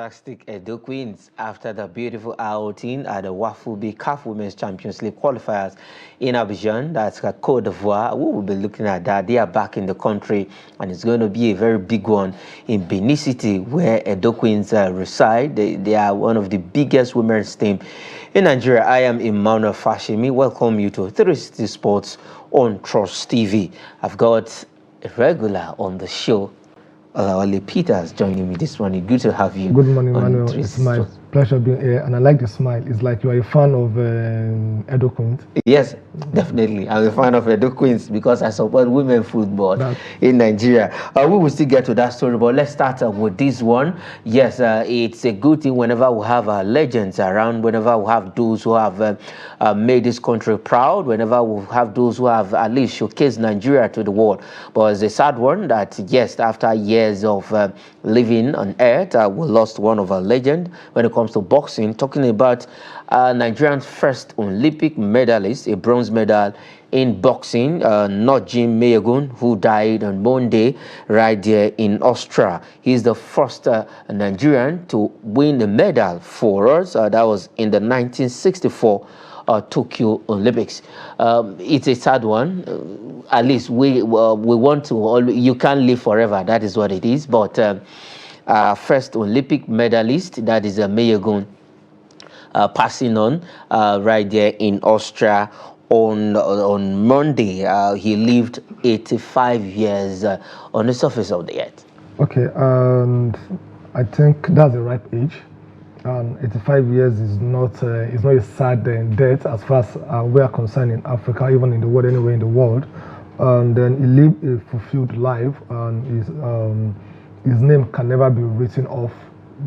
fantastic Edo Queens after the beautiful outing at the Wafubi CAF Women's Champions League qualifiers in Abidjan. That's Côte d'Ivoire. We will be looking at that. They are back in the country, and it's going to be a very big one in Benin City, where Edo Queens reside. They are one of the biggest women's team in Nigeria. I am Emmanuel Fashimi. Welcome you to 360 Sports on Trust TV. I've got a regular on the show. Ole Peters joining me this morning. Good to have you. Good morning, Manuel. It's my pleasure being here, and I like the smile. It's like you are a fan of Edo Queens. Yes, definitely. I'm a fan of Edo Queens because I support women football in Nigeria. We will still get to that story, but let's start with this one. Yes, it's a good thing whenever we have legends around, whenever we have those who have made this country proud, whenever we have those who have at least showcased Nigeria to the world. But it's a sad one that, yes, after years of living on earth, we lost one of our legends when it comes to boxing. Talking about Nigerian's first Olympic medalist, a bronze medal in boxing, Nojim Meyegun, who died on Monday right there in Austria. He's the first Nigerian to win the medal for us. That was in the 1964 Tokyo Olympics. It's a sad one. At least we want to. You can't live forever. That is what it is. But first Olympic medalist, that is Meyegun, passing on right there in Austria on Monday. He lived 85 years on the surface of the earth. Okay, and I think that's the ripe age. 85 years is not a sad death as far as we are concerned in Africa, even in the world, anywhere in the world. And then he lived a fulfilled life, and his name can never be written off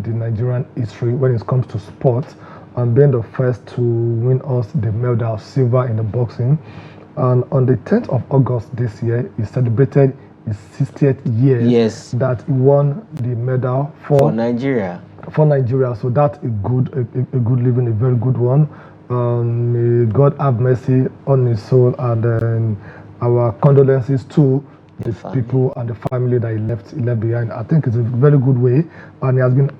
the Nigerian history when it comes to sports, and being the first to win us the medal of silver in the boxing. And on the 10th of August this year, he celebrated his 60th year that he won the medal for Nigeria. So that's a good living, a very good one. May God have mercy on his soul, and our condolences to the people and the family that he left behind. I think it's a very good way, and he has been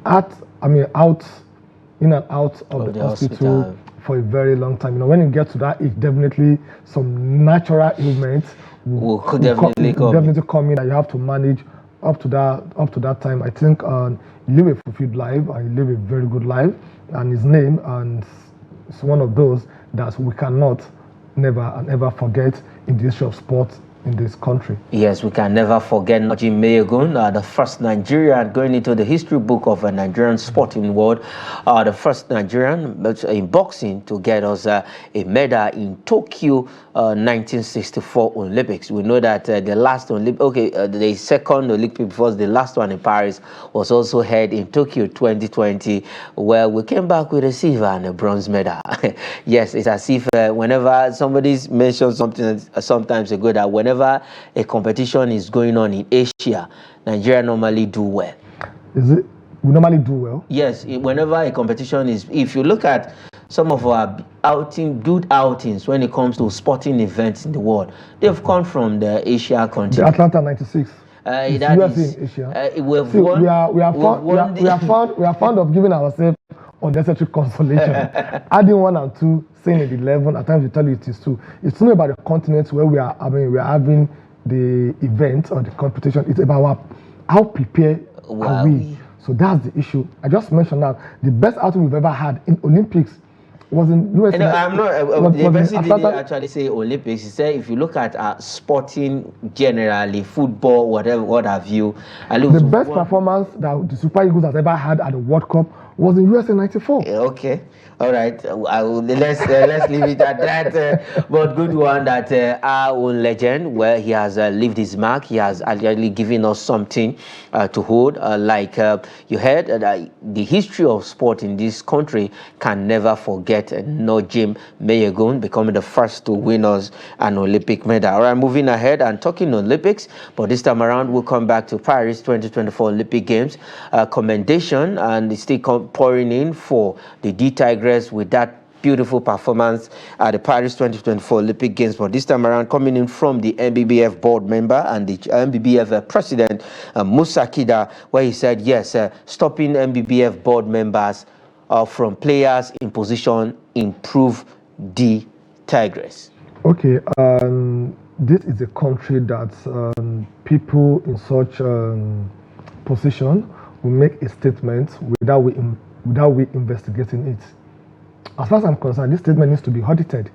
in and out of the hospital for a very long time. You know, when you get to that age, definitely some natural ailments will definitely come in that you have to manage up to that time. I think he lived a fulfilled life, and he lived a very good life, and his name, and it's one of those that we cannot never and ever forget in the history of sports in this country. Yes, we can never forget Nojim Meyegun, the first Nigerian going into the history book of a Nigerian sporting world, the first Nigerian in boxing to get us a medal in Tokyo 1964 Olympics. We know that the last the second Olympic before the last one in Paris was also held in Tokyo 2020, where we came back with a silver and a bronze medal. Yes, it's as if whenever somebody mentions something sometimes ago that whenever a competition is going on in Asia, Nigeria normally do well. Is it? We normally do well? Yes, whenever a competition is, if you look at some of our good outings when it comes to sporting events in the world, they've come from the Asia continent. The Atlanta 96. That is in Asia. We are fond of giving ourselves unnecessary consolation. Adding 1 and 2, saying it 11. At times we tell you it is 2. It's not about the continents where we are having the event or the competition. It's about how prepared are we. So that's the issue. I just mentioned that the best outing we've ever had in Olympics was in US. I'm not. The university didn't actually say Olympics. He said if you look at sporting generally, football, whatever, what have you. The best performance that the Super Eagles has ever had at the World Cup was in USA '94. Okay, all right. Let's leave it at that. But good one that our own legend, where he has left his mark. He has actually given us something to hold. Like you heard, the history of sport in this country can never forget Nojim Meyegun becoming the first to win us an Olympic medal. All right, moving ahead and talking Olympics, but this time around we'll come back to Paris 2024 Olympic Games. Commendation and still pouring in for the D Tigress with that beautiful performance at the Paris 2024 Olympic Games, but this time around coming in from the NBBF board member and the NBBF president, Musa Kida, where he said, yes, stopping NBBF board members from players in position improve the Tigress. Okay, this is a country that people in such position will make a statement without we investigating it. As far as I'm concerned, this statement needs to be audited.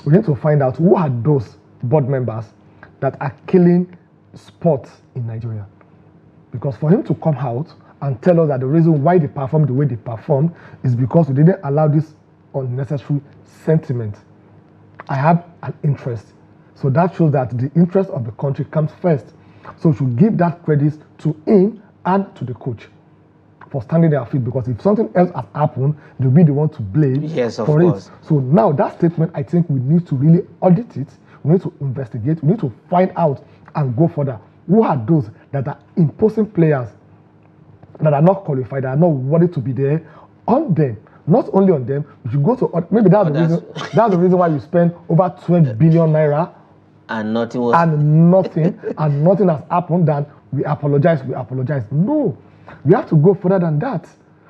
We need to find out who are those board members that are killing sports in Nigeria. Because for him to come out and tell us that the reason why they performed the way they performed is because we didn't allow this unnecessary sentiment. I have an interest. So that shows that the interest of the country comes first. So we should give that credit to him and to the coach for standing their feet, because if something else has happened, they'll be the one to blame for it. So now that statement, I think we need to really audit it. We need to investigate. We need to find out and go further. Who are those that are imposing players that are not qualified, that are not worthy to be there on them? Not only on them, you should go to, maybe that's the reason. That's the reason why you spend over 12 billion naira and nothing was and nothing has happened. Then we apologize. No. We have to go further than that.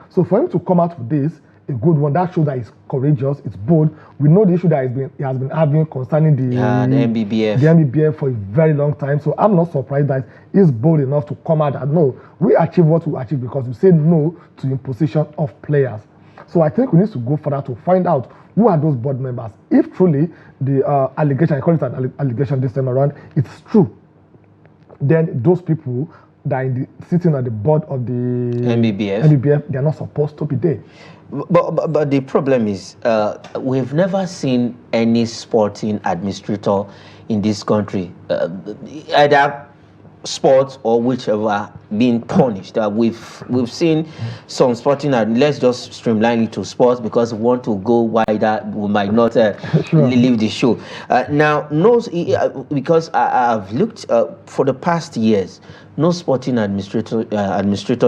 So for him to come out with this, a good one, that shows that he's courageous, it's bold. We know the issue that he has been having concerning the NBBF for a very long time. So I'm not surprised that he's bold enough to come out and no, we achieve what we achieve because we say no to imposition of players. So I think we need to go further to find out who are those board members. If truly the allegation, I call it an allegation this time around, it's true, then those people that are sitting at the board of the NBBF, they're not supposed to be there. But the problem is, we've never seen any sporting administrator in this country, either sports or whichever, being punished. We've seen some sporting, and let's just streamline it to sports because we want to go wider. We might not leave the show now. No, because I've looked for the past years. No sporting administrator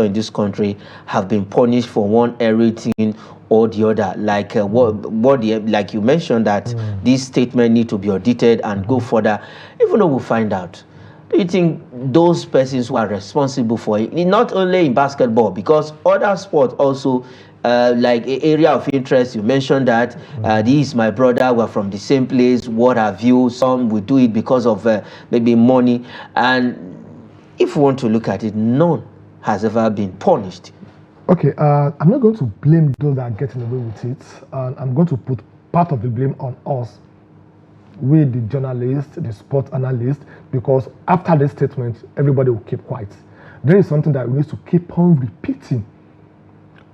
in this country have been punished for one everything or the other. Like like you mentioned that this statement need to be audited and go further. Even though we find out, do you think those persons who are responsible for it, not only in basketball, because other sports also, like an area of interest, you mentioned that this is my brother, we're from the same place, what have you, some will do it because of maybe money, and if we want to look at it, none has ever been punished. Okay, I'm not going to blame those that are getting away with it. I'm going to put part of the blame on us, we the journalists, the sports analysts, because after this statement, everybody will keep quiet. There is something that we need to keep on repeating.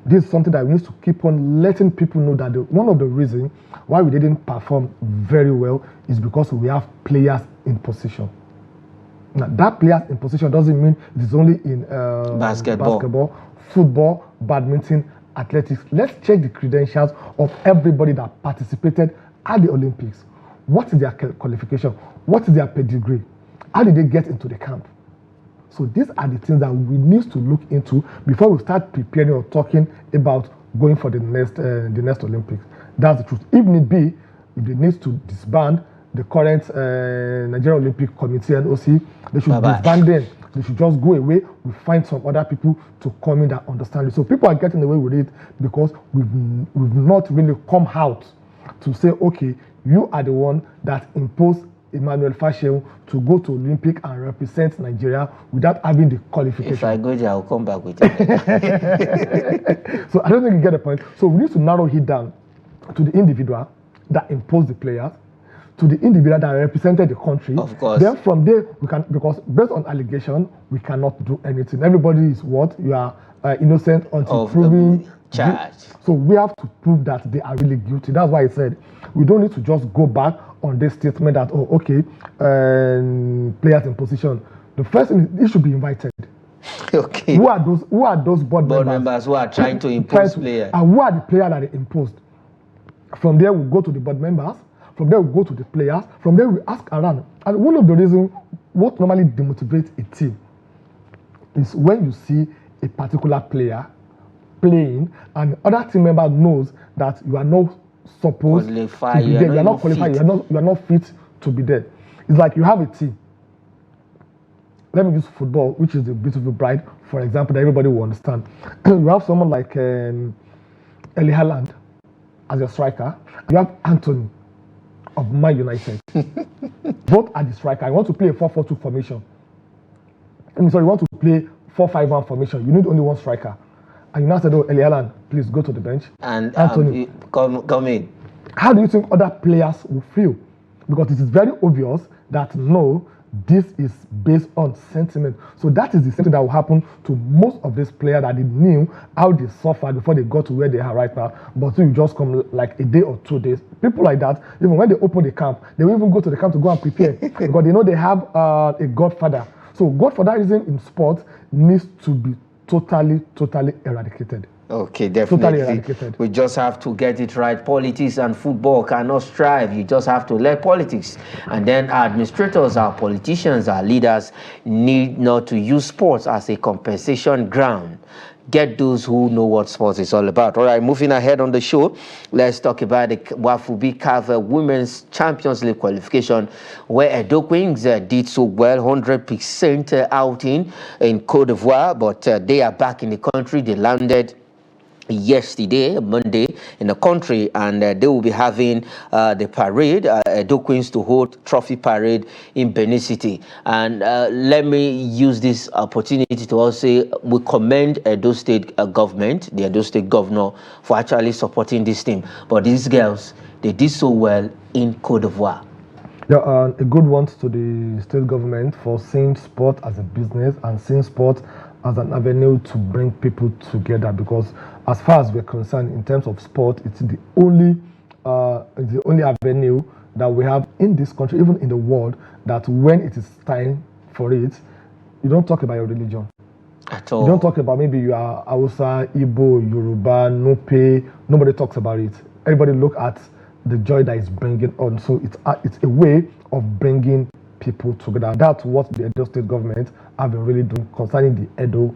This is something that we need to keep on letting people know that one of the reasons why we didn't perform very well is because we have players in position. Now, that players in position doesn't mean it is only in basketball, football, badminton, athletics. Let's check the credentials of everybody that participated at the Olympics. What is their qualification? What is their pedigree? How did they get into the camp? So these are the things that we need to look into before we start preparing or talking about going for the next Olympics. That's the truth. If need be, if they need to disband the current Nigerian Olympic Committee and OC, they should disband them. They should just go away. We find some other people to come in that understand it. So people are getting away with it because we've not really come out to say, okay, you are the one that imposed Emmanuel Fashew to go to Olympic and represent Nigeria without having the qualification. If I go there, I'll come back with it. So I don't think you get the point. So we need to narrow it down to the individual that imposed the players, to the individual that represented the country. Of course. Then from there, we can, because based on allegation, we cannot do anything. Everybody is what? You are innocent until proven charged. So we have to prove that they are really guilty. That's why I said we don't need to just go back on this statement that, oh, okay, players in position. The first thing is, they should be invited. Okay. Who are those board members who are trying to impose players? And who are the players that they imposed? From there, we go to the board members. From there, we go to the players. From there, we ask around. And one of the reasons what normally demotivates a team is when you see a particular player playing and other team member knows that you are not supposed qualify, to be there. You're not qualified. You're not fit to be there. It's like you have a team. Let me use football, which is the beautiful bride, for example, that everybody will understand. You have someone like Erling Haaland as your striker. You have Anthony of Man United. Both are the striker. You want to play a 4-4-2 formation. You want to play 4-5-1 formation. You need only one striker. And you now said, oh, Erling Haaland, please go to the bench. And Anthony, come in. How do you think other players will feel? Because it is very obvious that no, this is based on sentiment. So that is the same thing that will happen to most of these players that they knew how they suffered before they got to where they are right now. But so you just come like a day or 2 days. People like that, even when they open the camp, they will even go to the camp to go and prepare because they know they have a godfather. So godfatherism in sports needs to be totally eradicated. Okay, definitely. Totally eradicated. We just have to get it right. Politics and football cannot strive. You just have to let politics. And then our administrators, our politicians, our leaders need not to use sports as a compensation ground. Get those who know what sports is all about. All right, moving ahead on the show, let's talk about the Wafubi CAF Women's Champions League qualification, where Edo Queens did so well, 100% outing in Cote d'Ivoire, but they are back in the country. They landed yesterday, Monday, in the country, and they will be having the parade, Edo Queens to hold trophy parade in Benin City. And let me use this opportunity to also say we commend Edo State government, the Edo State governor, for actually supporting this team. But these girls, they did so well in Cote d'Ivoire. Yeah, a good one to the state government for seeing sport as a business and seeing sport as an avenue to bring people together, because as far as we're concerned in terms of sport, it's the only avenue that we have in this country, even in the world, that when it is time for it, you don't talk about your religion. At all. You don't talk about maybe you are Hausa, Igbo, Yoruba, Nupe. Nobody talks about it. Everybody look at the joy that is bringing on. So it's a way of bringing people together. That's what the Edo State government have been really doing concerning the Edo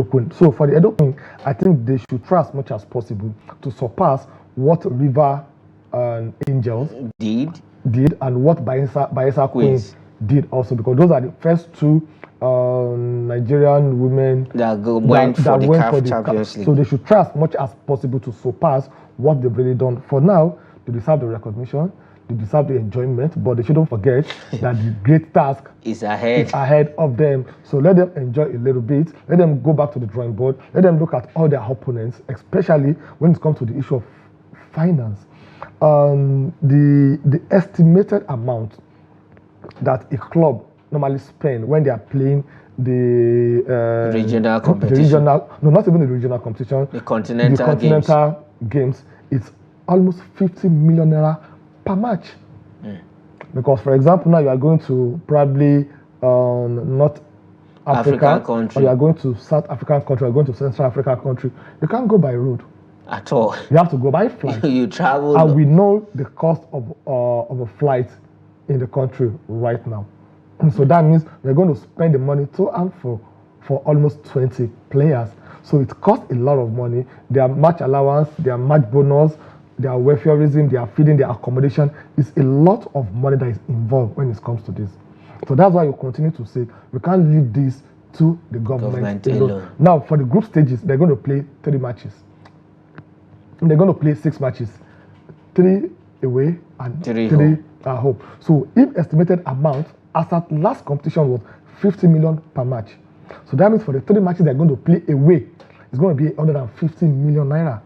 Queen. So for the Edo Queen, I think they should try as much as possible to surpass what River Angels did and what Bayelsa Queens did also, because those are the first two Nigerian women that went for the CAF Champions League. So they should try as much as possible to surpass what they've really done. For now, they deserve the recognition, they deserve the enjoyment, but they shouldn't forget that the great task is ahead of them. So let them enjoy a little bit, let them go back to the drawing board, let them look at all their opponents, especially when it comes to the issue of finance. The estimated amount that a club normally spend when they are playing the regional competition. Not even the regional competition. The continental games. It's almost 50 million naira per match. Because, for example, now you are going to probably North African country, or you are going to South African country, or you are going to Central African country. You can't go by road at all. You have to go by flight. You travel, and we know the cost of a flight in the country right now. And so that means we're going to spend the money to and for almost 20 players. So it costs a lot of money. Their match allowance, their match bonus, their welfareism, their feeding, their accommodation. It's a lot of money that is involved when it comes to this. So that's why you continue to say we can't leave this to the government alone. Now, for the group stages, they're going to play 3 matches. They're going to play 6 matches, 3 away and 3 at home. So if estimated amount as at last competition was 50 million per match. So that means for the 3 matches they're going to play away, it's going to be 150 million naira.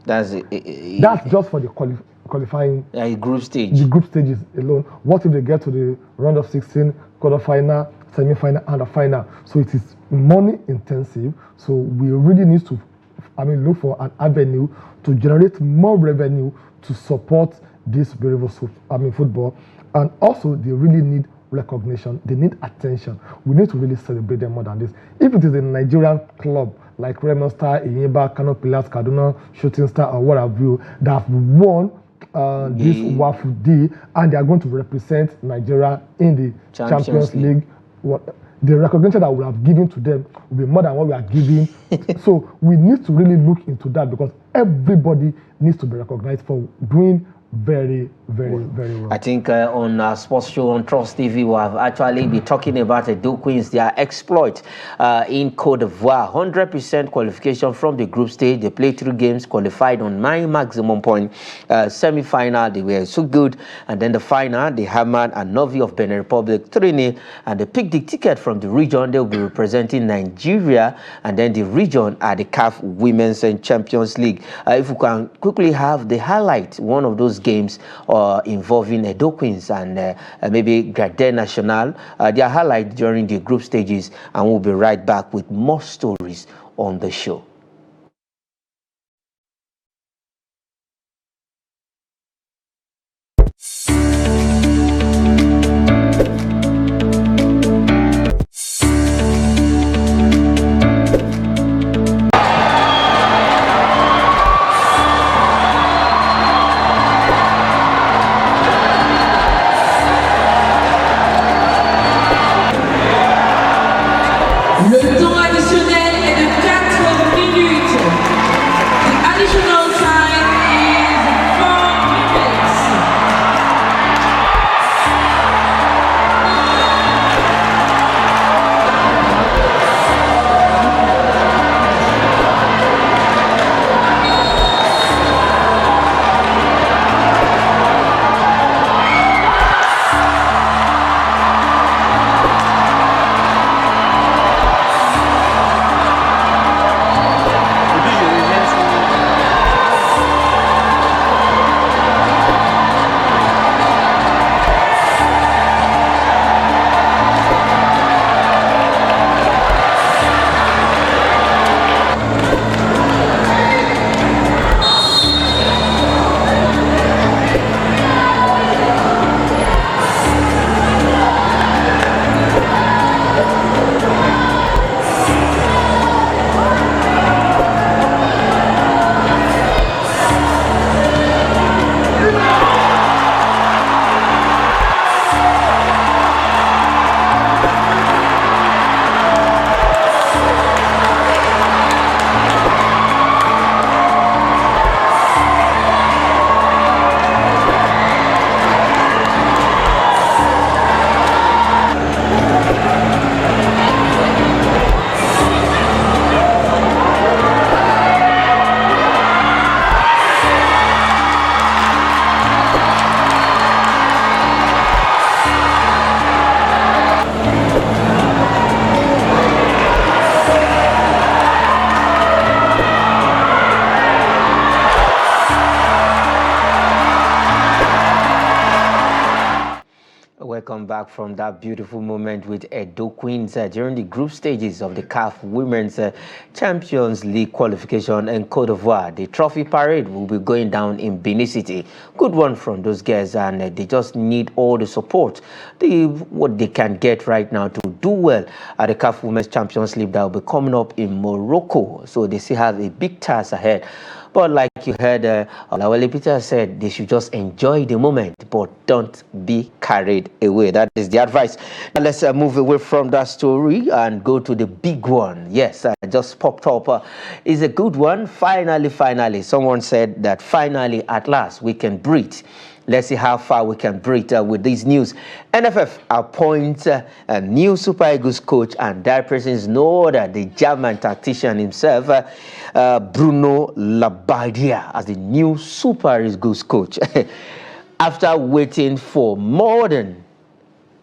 That's just for the qualifying group stage. The group stages alone. What if they get to the round of 16, quarter-final, semi-final, and the final? So it is money intensive. So we really need to, look for an avenue to generate more revenue to support this beautiful, football. And also, they really need recognition. They need attention. We need to really celebrate them more than this. If it is a Nigerian club like Remo Star, Inyeba, Kano Pillars, Kaduna, Shooting Star, or what have you, that have won this WAFU D, and they are going to represent Nigeria in the Champions League. The recognition that we have given to them will be more than what we are giving. So we need to really look into that, because everybody needs to be recognized for doing very well. I think on our sports show on Trust TV, we have actually been talking about Edo Queens, their exploit in Cote d'Ivoire. 100% qualification from the group stage. They played 3 games, qualified on 9 maximum point. Semi-final, they were so good. And then the final, they hammered a Novi of Benin Republic 3-0. And they picked the ticket from the region. They will be representing Nigeria. And then the region at the CAF Women's and Champions League. If we can quickly have the highlight, one of those games involving Edo Queens and maybe Gardien National. Their highlight during the group stages, and we'll be right back with more stories on the show. Le temps additionnel est de 4 minutes. The additional time is 4 minutes. Welcome back from that beautiful moment with Edo Queens during the group stages of the CAF Women's Champions League qualification in Cote d'Ivoire. The trophy parade will be going down in Benin City. Good one from those girls, and they just need all the support what they can get right now to do well at the CAF Women's Champions League that will be coming up in Morocco. So they still have a big task ahead. But like you heard, Lawale Peter said, they should just enjoy the moment, but don't be carried away. That is the advice. Now let's move away from that story and go to the big one. Yes, just popped up. It's a good one. Finally, someone said that finally, at last, we can breathe. Let's see how far we can breathe with this news. NFF appoints a new Super Eagles coach, and that person is no other, the German tactician himself, Bruno Labbadia, as the new Super Eagles coach. After waiting for more than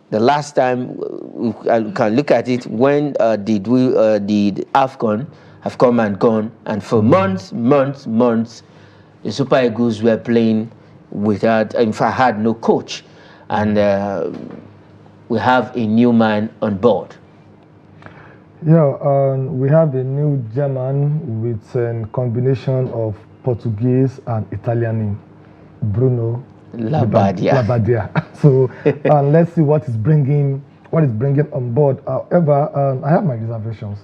the last time, we can look at it, when did AFCON have come and gone, and for months, the Super Eagles were playing without, in fact, had no coach, and we have a new man on board. Yeah, we have a new German with a combination of Portuguese and Italian name, Bruno Labbadia. So let's see what is bringing on board. However, I have my reservations.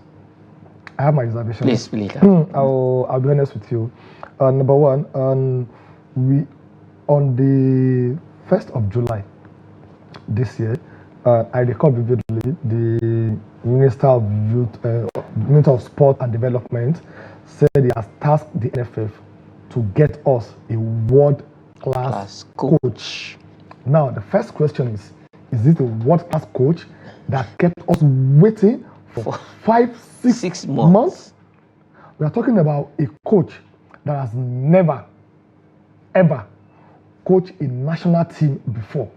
Please. I'll be honest with you. Number one, on the 1st of July this year, I recall vividly, the Minister of Youth, Minister of Sport and Development said he has tasked the NFF to get us a world-class coach. Now, the first question is it a world-class coach that kept us waiting for 5-6 months? We are talking about a coach that has never, ever coached a national team before.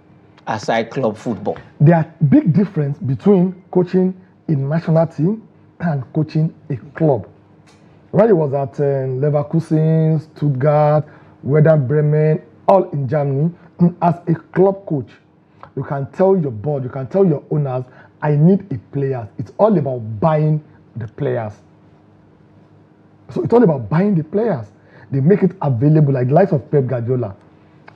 Aside club football. There are big difference between coaching a national team and coaching a club. When he was at Leverkusen, Stuttgart, Werder Bremen, all in Germany, as a club coach, you can tell your board, you can tell your owners, I need a player. It's all about buying the players. So it's all about buying the players. They make it available, like the likes of Pep Guardiola.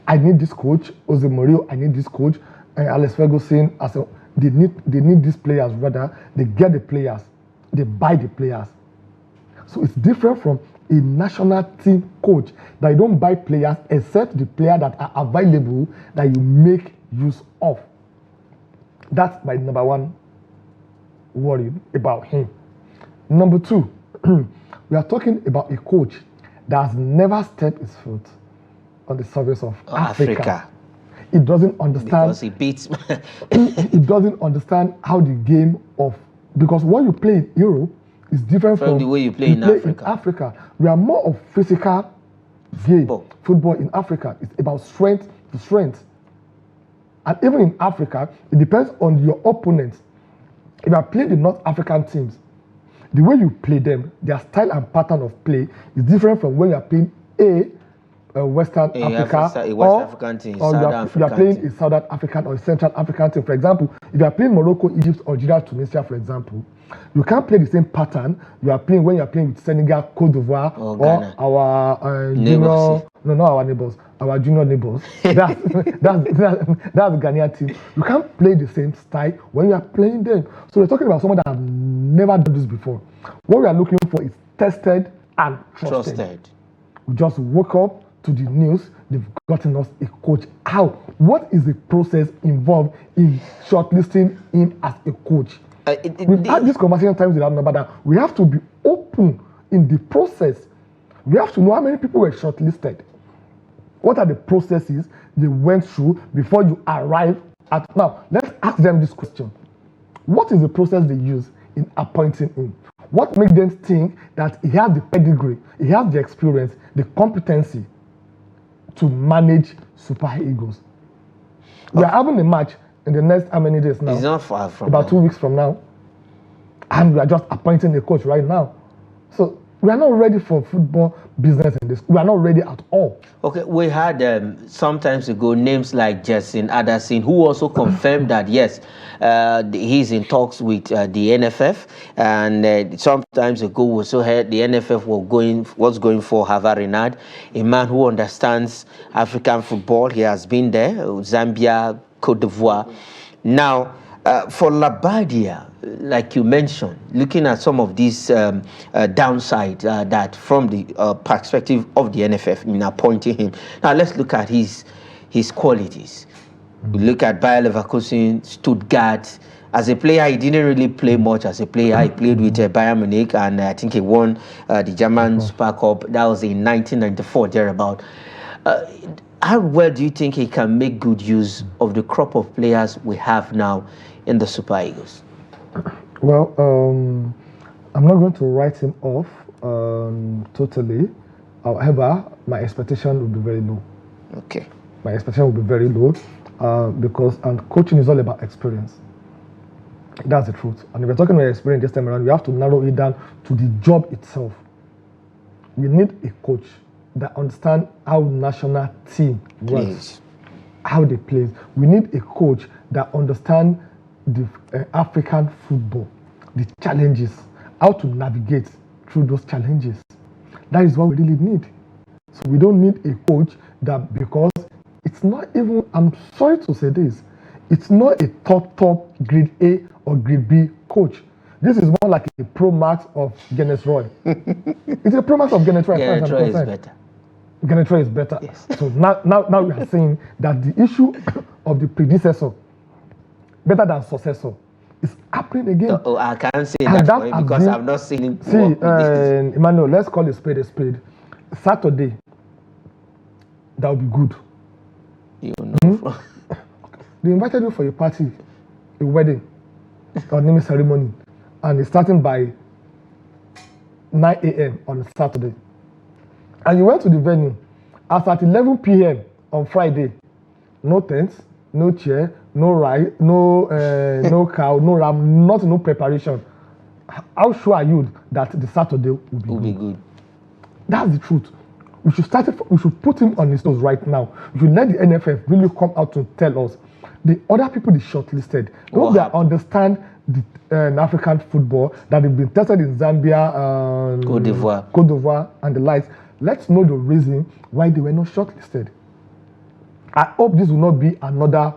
I need this coach, Jose Mourinho, I need this coach, and Alex Ferguson. They need these players, rather. They get the players. They buy the players. So it's different from a national team coach that you don't buy players except the players that are available that you make use of. That's my number one worry about him. Number two, we are talking about a coach that has never stepped his foot on the surface of Africa. It doesn't understand. Because he beats. It doesn't understand how the game of, because what you play in Europe is different from the way you play in Africa. We are more of physical game. Football in Africa is about strength to strength. And even in Africa, it depends on your opponents. If you are playing the North African teams, the way you play them, their style and pattern of play is different from when you are playing Western Africa, a West African team, or you are playing a Southern African or a Central African team. For example, if you are playing Morocco, Egypt, Algeria, Tunisia, for example, you can't play the same pattern you are playing when you are playing with Senegal, Cote d'Ivoire, or our junior. No, not our neighbors, our junior neighbors. That's the Ghanaian team. You can't play the same style when you are playing them. So we're talking about someone that have never done this before. What we are looking for is tested and trusted. We just woke up to the news, they've gotten us a coach. How? What is the process involved in shortlisting him as a coach? We've had this conversation times with Labbadia. We have to be open in the process. We have to know how many people were shortlisted. What are the processes they went through before you arrive at. Now, let's ask them this question. What is the process they use in appointing him? What makes them think that he has the pedigree, he has the experience, the competency to manage Super Eagles? We are having a match in the next how many days now? It's not far from about now. 2 weeks from now. And we are just appointing a coach right now. So we are not ready for football business in this. We are not ready at all. Okay, we had some times ago names like Jason Addison, who also confirmed that yes, he's in talks with the NFF. And sometimes ago we also heard the NFF was going for Hava Renard, a man who understands African football. He has been there, Zambia, Cote d'Ivoire. Now, for Labbadia, like you mentioned, looking at some of these downsides that from the perspective of the NFF in appointing him. Now let's look at his qualities. We look at Bayer Leverkusen, Stuttgart. As a player, he didn't really play much as a player. He played with Bayern Munich, and I think he won the German Super Cup. That was in 1994, thereabout. How well do you think he can make good use of the crop of players we have now in the Super Eagles? Well, I'm not going to write him off totally. However, my expectation will be very low. Okay. My expectation will be very low because coaching is all about experience. That's the truth. And if we're talking about experience this time around, we have to narrow it down to the job itself. We need a coach that understands how national team works, how they play. We need a coach that understands the African football, the challenges, how to navigate through those challenges. That is what we really need. So we don't need a coach that, because it's not even, I'm sorry to say this, it's not a top grade A or grade B coach. This is more like a Pro Max of Guinness Roy. It's a Pro Max of Guinness Roy. Guinness Roy is better. Guinness Roy is better. Yes. So now we are saying that the issue of the predecessor, better than successor, is happening again. Oh, I can't say that for him because I've not seen him. See, Emmanuel, let's call a spade a spade. Saturday, that would be good. You know. They invited you for a party, a wedding, or naming ceremony, and it's starting by 9 a.m. on Saturday. And you went to the venue. As at 11 p.m. on Friday, no tent, no chair, no rice, no cow, no ram, no preparation. How sure are you that the Saturday will be good? That's the truth. We should we should put him on his toes right now. We should let the NFF really come out to tell us. The other people they shortlisted, those that understand the African football, that they've been tested in Zambia, Cote d'Ivoire, and the likes. Let's know the reason why they were not shortlisted. I hope this will not be another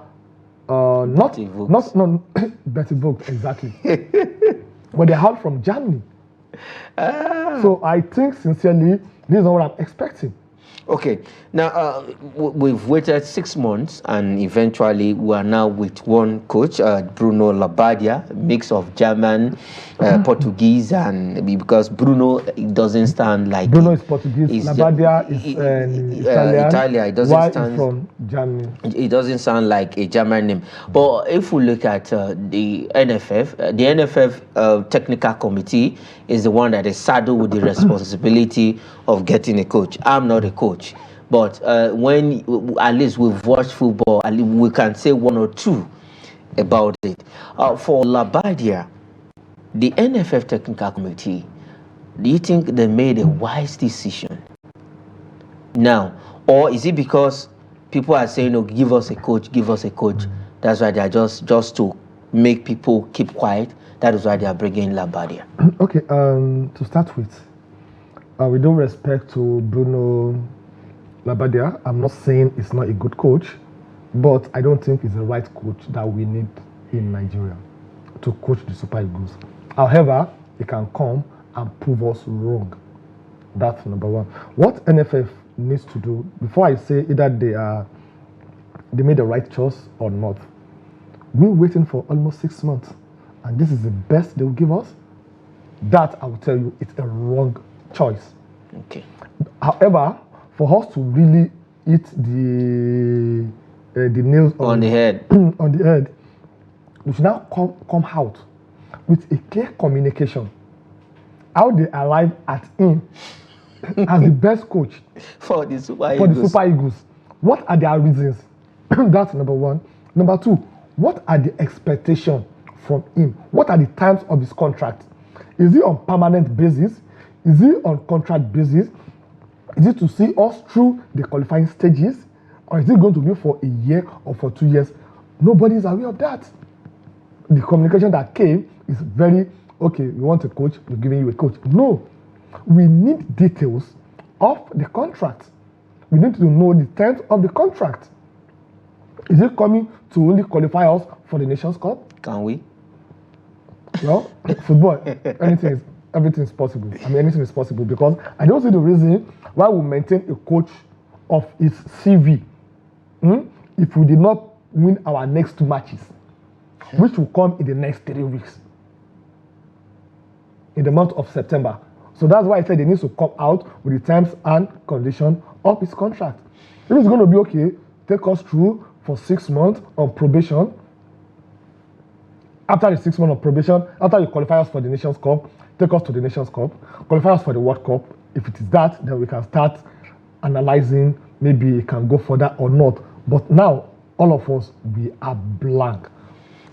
Betty Vogt, exactly. But they heard from Germany. So I think sincerely, this is not what I'm expecting. Okay, now we've waited 6 months, and eventually we are now with one coach, Bruno Labbadia, mix of German, Portuguese, and because Bruno doesn't stand like Bruno is Portuguese, Labbadia is Italian. Italian. It doesn't stand from Germany. It doesn't sound like a German name. But if we look at the NFF technical committee is the one that is saddled with the responsibility of getting a coach. I'm not a coach, but when at least we've watched football, we can say one or two about it. For Labbadia, the NFF technical committee, do you think they made a wise decision now, or is it because people are saying, "Oh, give us a coach, give us a coach"? That's why they are just to make people keep quiet. That is why they are bringing Labbadia. Okay, to start with, with due respect to Bruno Labbadia, I'm not saying he's not a good coach, but I don't think he's the right coach that we need in Nigeria to coach the Super Eagles. However, he can come and prove us wrong. That's number one. What NFF needs to do, before I say either they made the right choice or not, we're waiting for almost 6 months, and this is the best they will give us. That I will tell you, it's a wrong choice. Okay. However, for us to really hit the nails on the head, on the head, we should now come out with a clear communication. How they arrive at him as the best coach for the Super Eagles. What are their reasons? That's number one. Number two, what are the expectations from him? What are the terms of his contract? Is he on permanent basis? Is he on contract basis? Is it to see us through the qualifying stages? Or is it going to be for a year or for 2 years? Nobody is aware of that. The communication that came is very, okay, we want a coach, we're giving you a coach. No, we need details of the contract. We need to know the terms of the contract. Is it coming to only qualify us for the Nations Cup? Can we? Well, football, everything is possible. I mean, anything is possible, because I don't see the reason why we maintain a coach of his CV if we did not win our next 2 matches, which will come in the next 3 weeks, in the month of September. So that's why I said they need to come out with the terms and conditions of his contract. If it's going to be okay, take us through for 6 months on probation. After the 6 months of probation, after you qualify us for the Nations Cup, take us to the Nations Cup, qualify us for the World Cup. If it is that, then we can start analyzing, maybe it can go further or not. But now, all of us, we are blank.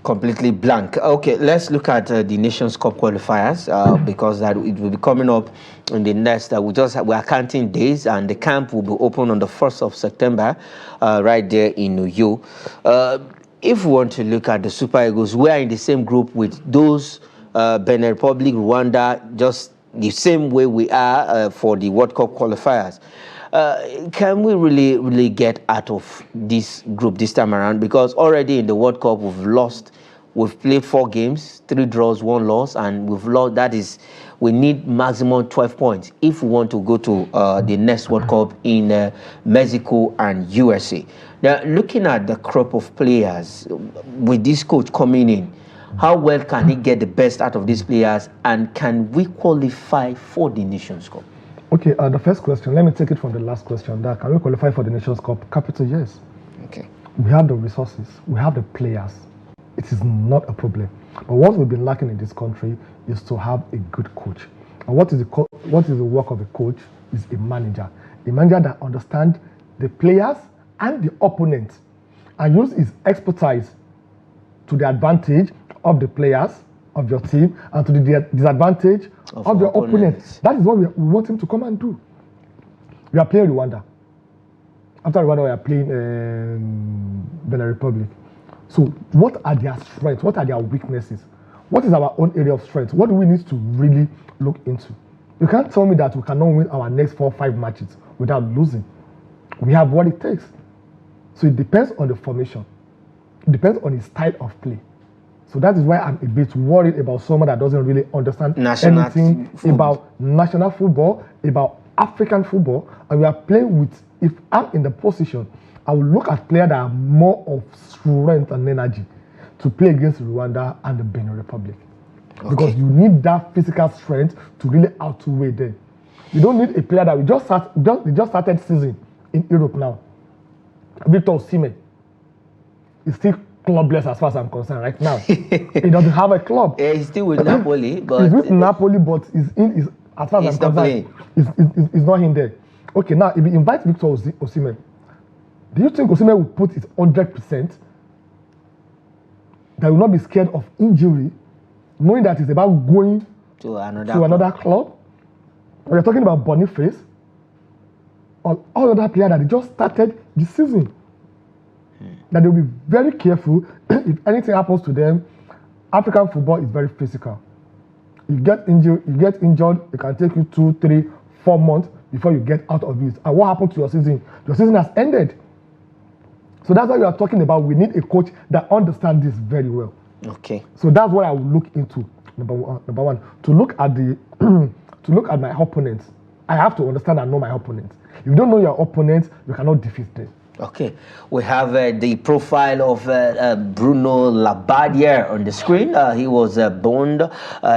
Completely blank. Okay, let's look at the Nations Cup qualifiers because that it will be coming up in the next. We are counting days, and the camp will be open on the 1st of September, right there in New York. If we want to look at the Super Eagles, we are in the same group with those Benin Republic, Rwanda, just the same way we are for the World Cup qualifiers. Can we really get out of this group this time around? Because already in the World Cup we've played 4 games, 3 draws, 1 loss, and we've lost. That is, we need maximum 12 points if we want to go to the next World Cup in Mexico and USA. Now, looking at the crop of players with this coach coming in, how well can he get the best out of these players, and can we qualify for the Nations Cup? Okay, the first question, let me take it from the last question. That can we qualify for the Nations Cup? Capital, yes. Okay. We have the resources, we have the players. It is not a problem. But what we've been lacking in this country is to have a good coach. And what is the work of a coach? Is a manager that understands the players and the opponent and use his expertise to the advantage of the players of your team and to the disadvantage of your opponent. That is what we want him to come and do. We are playing Rwanda. After Rwanda, we are playing Benin Republic. So what are their strengths? What are their weaknesses? What is our own area of strength? What do we need to really look into? You can't tell me that we cannot win our next 4 or 5 matches without losing. We have what it takes. So it depends on the formation. It depends on his style of play. So that is why I'm a bit worried about someone that doesn't really understand anything about national football, about African football, and we are playing with, if I'm in the position, I will look at players that are more of strength and energy to play against Rwanda and the Benin Republic. Okay. Because you need that physical strength to really outweigh them. You don't need a player that we just started season in Europe now. Victor Osimhen is still clubless as far as I'm concerned right now. He doesn't have a club. Yeah, he's still with Napoli, but he's with Napoli, but as far as I'm concerned, he's not in there. Okay, now if you invite Victor Osimhen, do you think Osimhen will put his 100%? That will not be scared of injury, knowing that it's about going to another club? We're talking about Boniface, or all other players that they just started the season. That they'll be very careful. If anything happens to them, African football is very physical. You get injured, it can take you 2, 3, 4 months before you get out of it. And what happened to your season? Your season has ended. So that's why we are talking about we need a coach that understands this very well. Okay. So that's what I will look into. Number one, to look at to look at my opponents. I have to understand and know my opponents. If you don't know your opponents, you cannot defeat them. Okay, we have the profile of Bruno Labbadia on the screen. He was born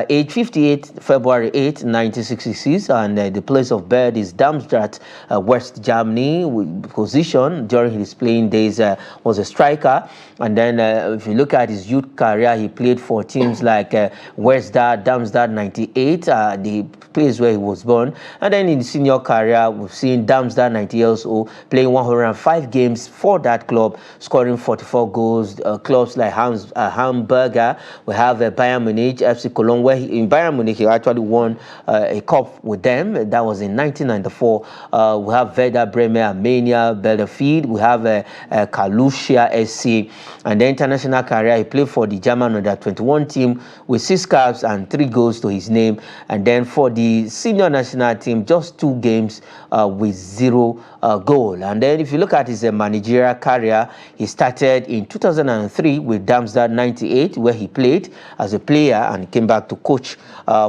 age 58, February 8, 1966, and the place of birth is Darmstadt, West Germany. Position during his playing days was a striker. And then if you look at his youth career, he played for teams like Darmstadt 98, the place where he was born. And then in the senior career, we've seen Darmstadt 90 years old playing 105 games for that club, scoring 44 goals. Clubs like Hamburger, we have Bayern Munich, FC Cologne, where in Bayern Munich he actually won a cup with them. That was in 1994. We have Werder Bremen, Armenia, Bielefeld. We have Kalusia SC. And the international career, he played for the German under-21 team with 6 caps and 3 goals to his name. And then for the senior national team, just 2 games with 0 goal. And then if you look at his managerial career, he started in 2003 with Darmstadt 98, where he played as a player and came back to coach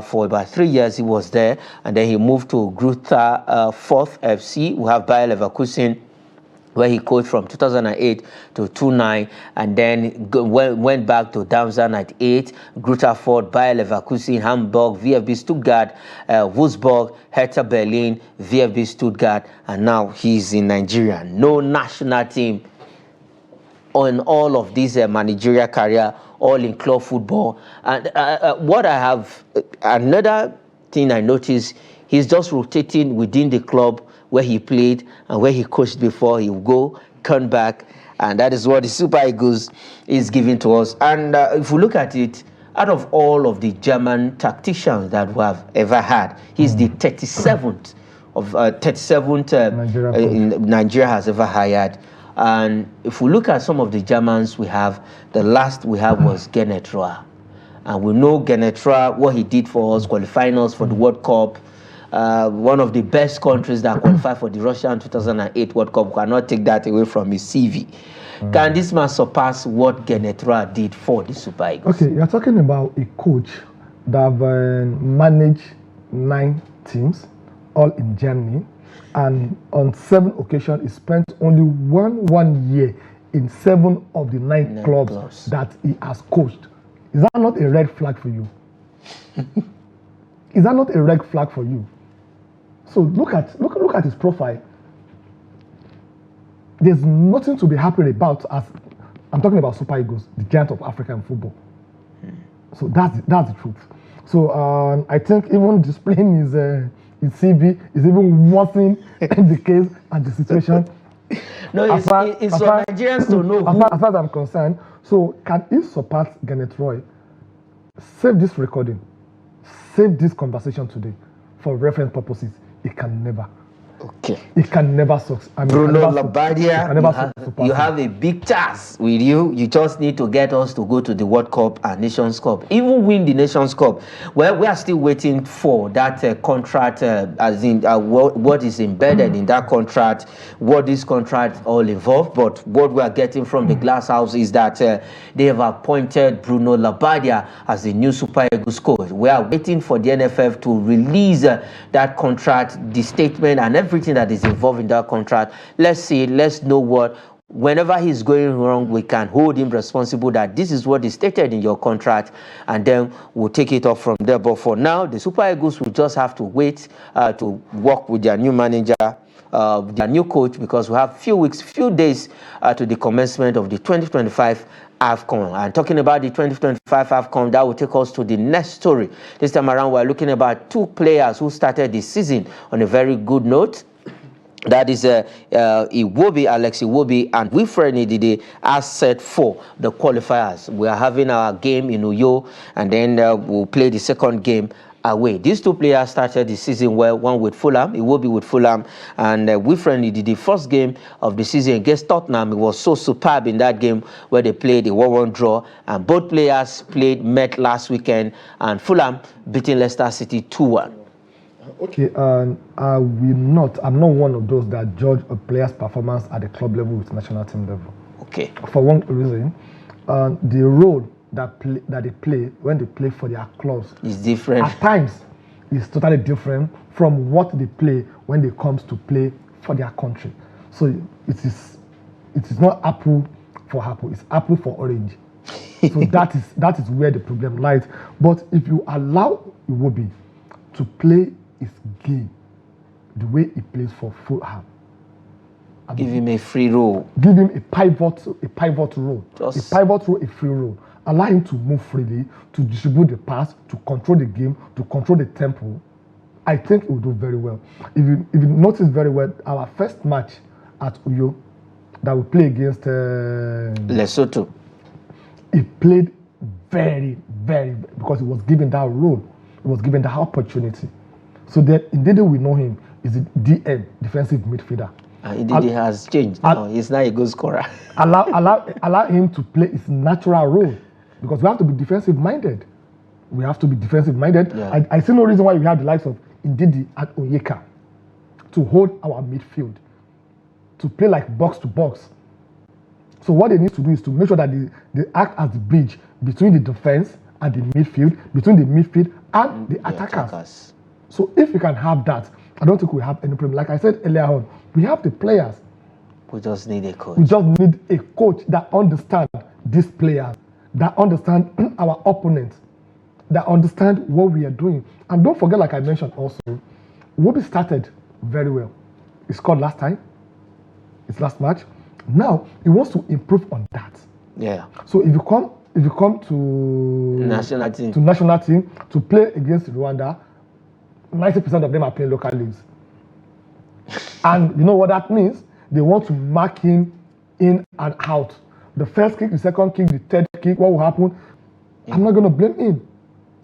for about 3 years. He was there, and then he moved to Greuther Fürth FC. We have Bayer Leverkusen, where he coached from 2008 to 2009, and then went back to Darmstadt 98, Greuther Fürth, Bayer Leverkusen, Hamburg, VfB Stuttgart, Wolfsburg, Hertha Berlin, VfB Stuttgart, and now he's in Nigeria. No national team on all of this managerial career, all in club football. And what I have, another thing I noticed, he's just rotating within the club where he played and where he coached before. He will go, come back, and that is what the Super Eagles is giving to us. And if we look at it, out of all of the German tacticians that we have ever had, he's the 37th of 37th Nigeria has ever hired. And if we look at some of the Germans we have, the last we have was Genetra. And we know Genetra, what he did for us, qualifying us for the World Cup. One of the best countries that qualified for the Russian 2008 World Cup. Cannot take that away from his CV. Can this man surpass what Genetra did for the Super Eagles? Okay, you're talking about a coach that managed 9 teams, all in Germany, and on 7 occasions he spent only one year in 7 of the 9 clubs that he has coached. Is that not a red flag for you? Is that not a red flag for you? So look at his profile. There's nothing to be happy about. As I'm talking about Super Eagles, the giant of African football. So that's the truth. So I think even displaying his CV is even worsening the case and the situation. No, it's for Nigerians to know. As far as I'm concerned, so can he surpass Garnet Roy? Save this recording, save this conversation today for reference purposes. It can never. Okay. It can never succeed. Bruno Labbadia, you have a big task with you. You just need to get us to go to the World Cup and Nations Cup, even win the Nations Cup. Well, we are still waiting for that contract, as in what is embedded in that contract, what this contract all involved. But what we are getting from the Glass House is that they have appointed Bruno Labbadia as the new Super Eagles coach. We are waiting for the NFF to release that contract, the statement, and everything that is involved in that contract. Let's see, let's know what. Whenever he's going wrong, we can hold him responsible that this is what is stated in your contract, and then we'll take it off from there. But for now, the Super Eagles will just have to wait to work with their new manager, their new coach, because we have few days to the commencement of the 2025 AFCON. And talking about the 2025 AFCON, that will take us to the next story. This time around, we're looking about two players who started the season on a very good note. That is Alex Iwobi, and Wilfred Ndidi are set for the qualifiers. We are having our game in Uyo, and then we'll play the second game away. These two players started the season well, one with Fulham, Iwobi with Fulham, and Wilfred Ndidi, the first game of the season against Tottenham. It was so superb in that game where they played a 1-1 draw, and both players met last weekend, and Fulham beating Leicester City 2-1. Okay, I'm not one of those that judge a player's performance at the club level with national team level. Okay. For one reason, the role that they play when they play for their clubs is different. At times, it's totally different from what they play when they comes to play for their country. So it is not apple for apple; it's apple for orange. So that is where the problem lies. But if you allow Iwobi to play his game the way he plays for Fulham, give him a free role. Give him a pivot role. A pivot role, a free role. Allow him to move freely, to distribute the pass, to control the game, to control the tempo. I think he will do very well. If you notice very well, our first match at Uyo that we play against Lesotho, he played very, very, because he was given that role. He was given that opportunity. So that indeed we know him is a DM, defensive midfielder. Indeed, he has changed. No, he's not a good scorer. allow him to play his natural role, because we have to be defensive minded. Yeah. I see no reason why we have the likes of Ndidi and Onyeka to hold our midfield, to play like box to box. So what they need to do is to make sure that they act as the bridge between the defense and the midfield, between the midfield and the attackers. So if we can have that, I don't think we have any problem. Like I said earlier on, we have the players. We just need a coach. We just need a coach that understands these players, that understands our opponents, that understands what we are doing. And don't forget, like I mentioned also, Wobi started very well. He scored last time, his last match. Now he wants to improve on that. Yeah. So if you come to national team to play against Rwanda, 90% of them are playing local leagues. And you know what that means? They want to mark him in and out. The first kick, the second kick, the third kick, what will happen? Yeah. I'm not going to blame him.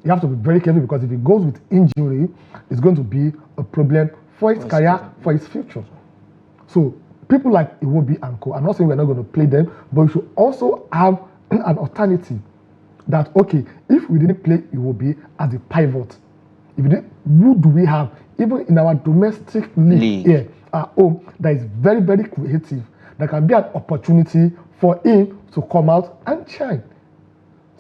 You have to be very careful, because if he goes with injury, it's going to be a problem for his career, for his future. So people like Iwobi and co, I'm not saying we're not going to play them, but we should also have an alternative that, okay, if we didn't play Iwobi as a pivot, who do we have, even in our domestic league here at home, that is very, very creative, that can be an opportunity for him to come out and shine.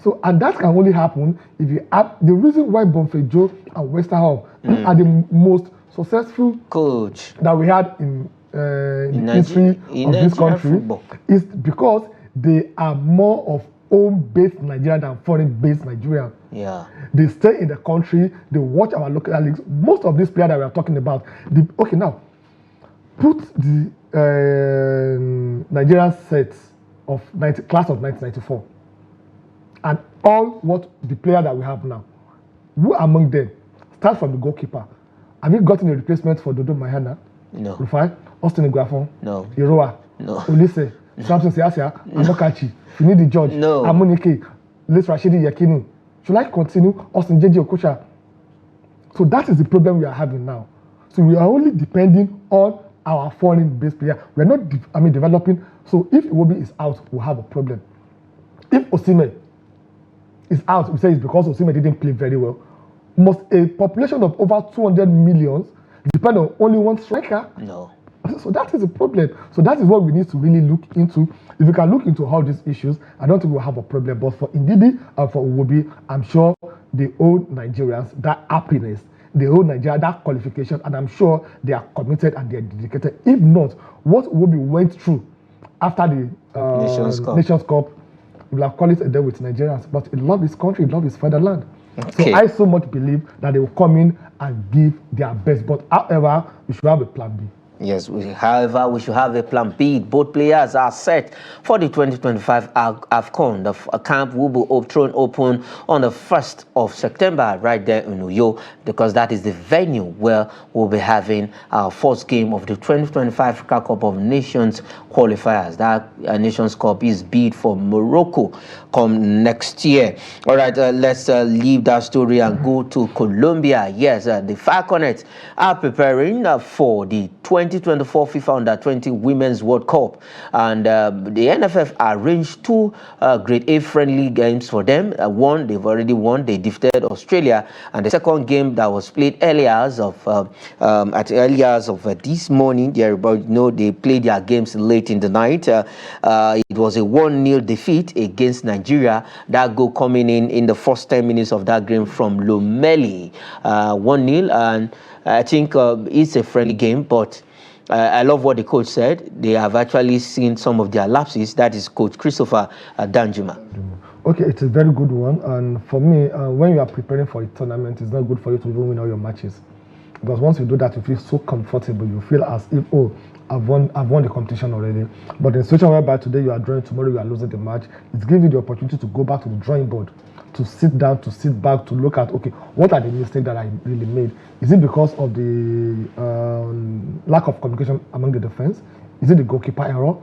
So, and that can only happen if you have the reason why Bonfejo and Westerhoff are the most successful coach that we had in the history of this country football, is because they are more of home-based Nigerian than foreign-based Nigerian. Yeah. They stay in the country, they watch our local leagues. Most of these players that we are talking about, okay, now, put the Nigerian sets of class of 1994 and all what the player that we have now. Who among them? Start from the goalkeeper. Have you gotten a replacement for Dodo Mahana? No. Rufai? Austin Iguafon? No. Iroa? No. Olise? Samson Siasia? Amokachi? Finidi George? No. Amunike? Les Rashidi Yakini? Should I continue? Austin Jeji Okocha? So that is the problem we are having now. So we are only depending on our foreign-based player. We are not developing. So if Iwobi is out, we'll have a problem. If Osimhen is out, we say it's because Osimhen didn't play very well. Must a population of over 200 million depend on only one striker? No. So that is a problem. So that is what we need to really look into. If we can look into all these issues, I don't think we'll have a problem. But for Ndidi and for Iwobi, I'm sure they owe Nigerians that happiness. They owe Nigeria that qualification, and I'm sure they are committed and they are dedicated. If not, what Iwobi went through after the Nations Cup, we will call it a day with Nigerians. But he loved his country, he loved his fatherland. Okay. So I so much believe that they will come in and give their best. But however, we should have a plan B. Yes, however, we should have a plan B. Both players are set for the 2025 AFCON. The camp will be thrown open on the 1st of September right there in Uyo, because that is the venue where we'll be having our first game of the 2025 Africa Cup of Nations qualifiers. That Nations Cup is bid for Morocco come next year. All right, let's leave that story and go to Colombia. Yes, the Falconets are preparing for the 2024 FIFA Under-20 Women's World Cup, and the NFF arranged two Grade A friendly games for them. One they've already won; they defeated Australia, and the second game that was played at early hours of this morning. They played their games late in the night. It was a 1-0 defeat against Nigeria. That goal coming in the first 10 minutes of that game from Lomeli, 1-0, and I think it's a friendly game, but I love what the coach said. They have actually seen some of their lapses. That is Coach Christopher Danjuma. Okay, it's a very good one. And for me, when you are preparing for a tournament, it's not good for you to even win all your matches. Because once you do that, you feel so comfortable. You feel as if, oh, I've won the competition already. But in a situation whereby today you are drawing, tomorrow you are losing the match, it gives you the opportunity to go back to the drawing board, to sit down, to sit back, to look at, okay, what are the mistakes that I really made? Is it because of the lack of communication among the defense? Is it the goalkeeper error?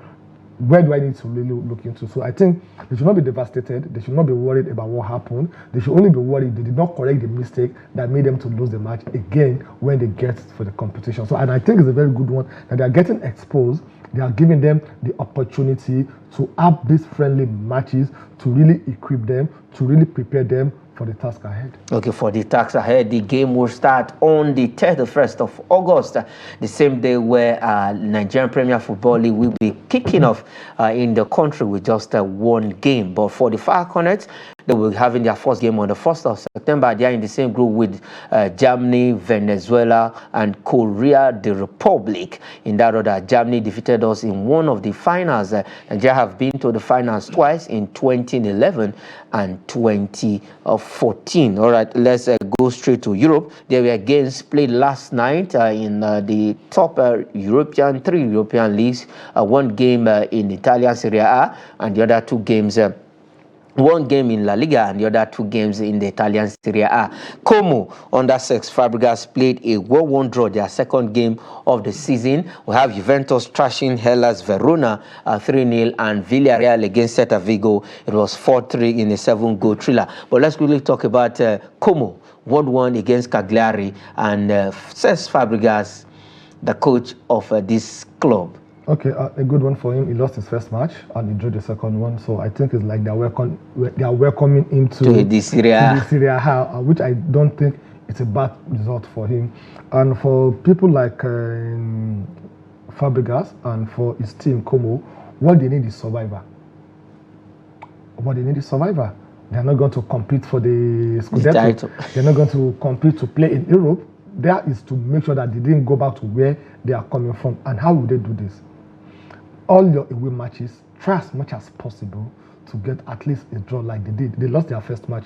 Where do I need to really look into? So I think they should not be devastated. They should not be worried about what happened. They should only be worried they did not correct the mistake that made them to lose the match again when they get for the competition. So, and I think it's a very good one that they are getting exposed. They are giving them the opportunity to have these friendly matches, to really equip them, to really prepare them for the task ahead. Okay, for the task ahead, the game will start on the 31st of August, the same day where Nigerian Premier Football League will be kicking off in the country with just one game. But for the Falconets, they will be having their first game on the 1st of September. They are in the same group with Germany, Venezuela, and Korea, the Republic. In that order, Germany defeated us in one of the finals. Nigeria have been to the finals twice, in 2011 and 2014. All right, let's go straight to Europe. There were games played last night in the top three European leagues. One game in Italian Serie A, and the other two games one game in La Liga and the other two games in the Italian Serie A. Como under Cesc Fabregas played a 1-1 draw, their second game of the season. We have Juventus trashing Hellas Verona 3-0, and Villarreal against Celta Vigo. It was 4-3 in a 7-goal thriller. But let's quickly talk about Como 1-1 against Cagliari, and Cesc Fabregas, the coach of this club. Okay, a good one for him. He lost his first match and he drew the second one. So I think it's like they are welcoming him to the Serie A, which I don't think it's a bad result for him. And for people like Fabregas and for his team Como, what they need is survivor. They are not going to compete for the Scudetto. They are not going to compete to play in Europe. There is to make sure that they didn't go back to where they are coming from. And how will they do this? all your away matches, try as much as possible to get at least a draw like they did. They lost their first match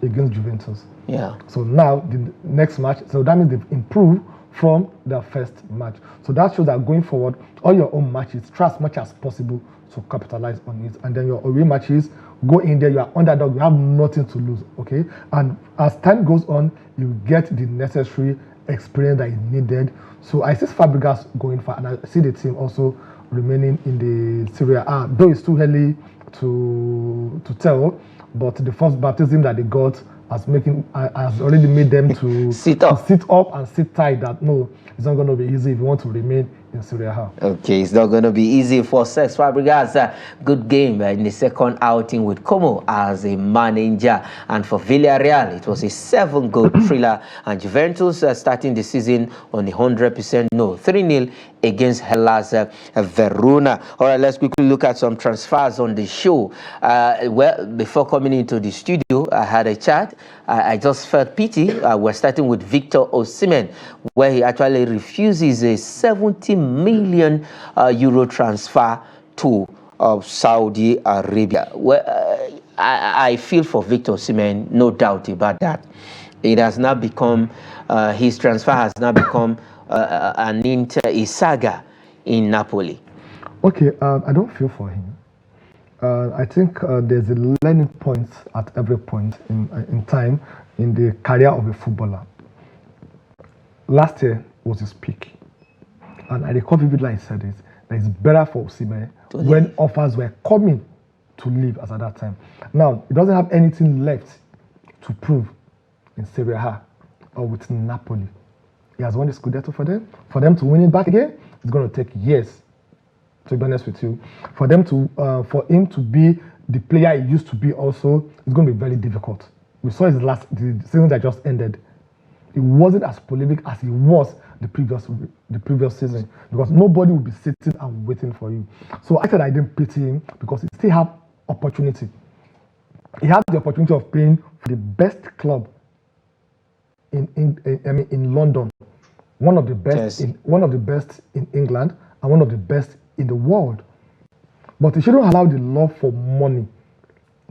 against Juventus. Yeah. So now the next match, so that means they've improved from their first match. So that shows that going forward, all your own matches, try as much as possible to capitalize on it. And then your away matches, go in there, you are underdog, you have nothing to lose, okay? And as time goes on, you get the necessary experience that is needed. So I see Fabregas going far, and I see the team also remaining in the Serie A. Though it's too early to tell, but the first baptism that they got has already made them to sit up and sit tight. That no, it's not going to be easy if you want to remain in Serie A. Okay, it's not going to be easy for Cesc Fabregas. Good game in the second outing with Como as a manager. And for Villarreal, it was a 7-goal thriller. And Juventus starting the season on the 100% no, 3-0 against Hellas Verona. All right, let's quickly look at some transfers on the show. Well, before coming into the studio, I had a chat. I just felt pity. We're starting with Victor Osimhen, where he actually refuses a 70 million euro transfer to Saudi Arabia. Well, I feel for Victor Osimhen, no doubt about that. It has now become, his transfer has now become a saga in Napoli. Okay, I don't feel for him. I think there's a learning point at every point in time in the career of a footballer. Last year was his peak. And I recall vividly I said it, that it's better for Osimhen when offers were coming to leave as at that time. Now, he doesn't have anything left to prove in Serie A or with Napoli. He has won the Scudetto for them. For them to win it back again, it's going to take years. To be honest with you, for him to be the player he used to be also, it's going to be very difficult. We saw the season that just ended. It wasn't as prolific as he was the previous season, because nobody will be sitting and waiting for you. So I said I didn't pity him because he still have opportunity. He has the opportunity of playing for the best club in London, one of the best in England, and one of the best in the world. But he shouldn't allow the love for money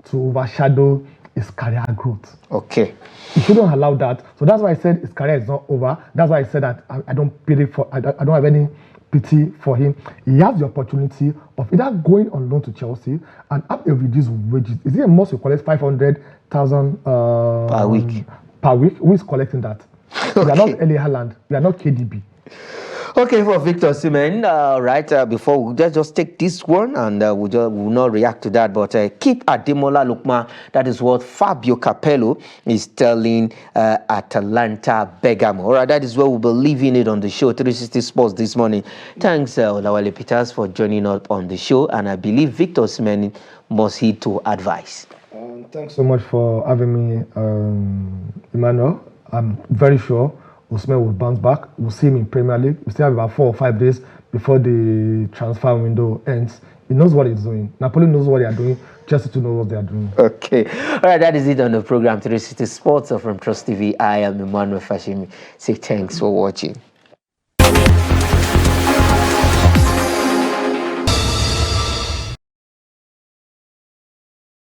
to overshadow his career growth. Okay. He shouldn't allow that. So that's why I said his career is not over. That's why I said that I don't have any pity for him. He has the opportunity of either going on loan to Chelsea and have a reduced wages. Is it a must to collect 500,000 per week? Per week? Who is collecting that? Okay. We are not Erling Haaland. We are not KDB. Okay, for Victor Osimhen, right, before we just take this one and we'll not react to that, but keep Ademola Lookman. That is what Fabio Capello is telling Atalanta Bergamo. All right, that is where we'll be leaving it on the show, 360 Sports this morning. Thanks, Olawale Peters, for joining us on the show, and I believe Victor Osimhen must heed to advice. Thanks so much for having me, Emmanuel. I'm very sure Osimhen will bounce back. We'll see him in Premier League. We still have about 4 or 5 days before the transfer window ends. He knows what he's doing. Napoli knows what they are doing. Chelsea to know what they are doing. Okay. All right, that is it on the program 360 Sports from Trust TV. I am Emmanuel Fashimi. Say thanks for watching.